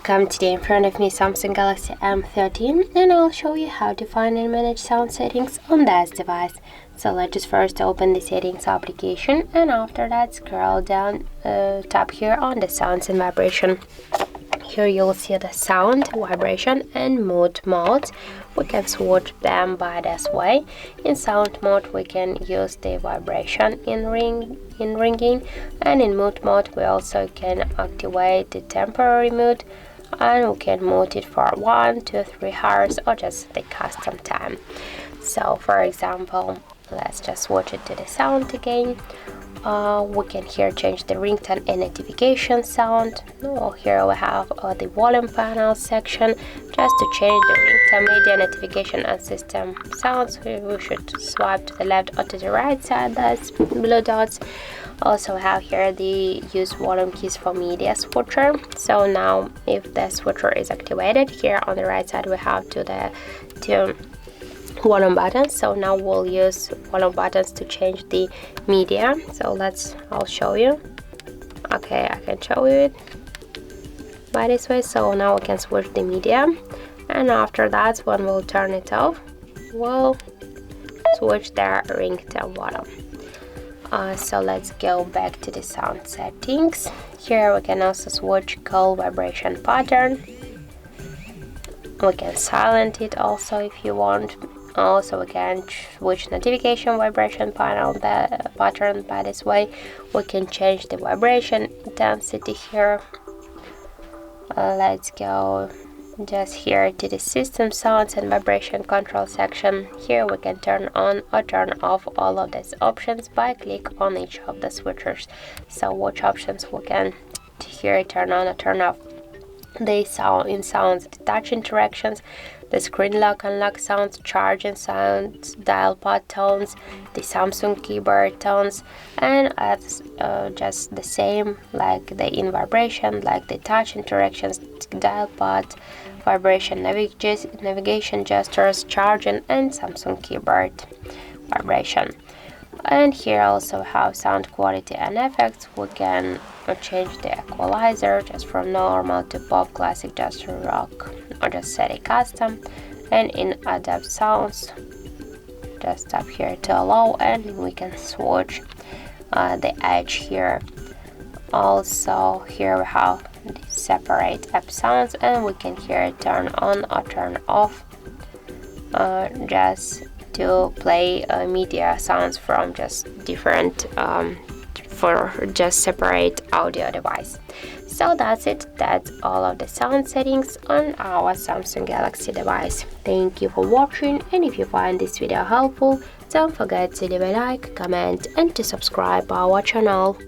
Welcome. Today in front of me Samsung Galaxy M13 and I'll show you how to find and manage sound settings on this device. So let's just first open the settings application and after that scroll down, tap here on the sounds and vibration. Here you'll see the sound, vibration and mood modes. We can switch them by this way. In sound mode we can use the vibration in ringing, and in mood mode we also can activate the temporary mood, and we can mode it for 1, 2, 3 hours or just the custom time. So for example, let's just switch it to the sound again. We can here change the ringtone and notification sound. Here we have the volume panel section. Just to change the ringtone, media, notification and system sounds, we should swipe to the left or to the right side, that's blue dots. Also have here the use volume keys for media switcher. So now if the switcher is activated, here on the right side we have two volume buttons. So now we'll use volume buttons to change the media. So I'll show you. Okay, I can show you it by this way. So now we can switch the media, and after that when we'll turn it off, we'll switch the ringtone volume. So let's go back to the sound settings. Here we can also switch call vibration pattern. We can silence it also if you want. Also we can switch notification vibration panel pattern by this way. We can change the vibration intensity here. Let's go just here to the system sounds and vibration control section. Here we can turn on or turn off all of these options by click on each of the switchers. So which options we can here turn on or turn off? They in sounds, the touch interactions, the screen lock unlock sounds, charging sounds, dial pad tones, the Samsung keyboard tones, and just the same like the in vibration, like the touch interactions, dial pad, vibration, navigation gestures, charging, and Samsung keyboard vibration. And here also have sound quality and effects. We can change the equalizer just from normal to pop, classic, just rock, or just set a custom. And in adapt sounds, just tap here to allow, and we can switch the edge here. Also here we have the separate app sounds, and we can here turn on or turn off just to play media sounds from just different for just separate audio device. So that's it. That's all of the sound settings on our Samsung Galaxy device. Thank you for watching, and if you find this video helpful, don't forget to leave a like, comment and to subscribe our channel.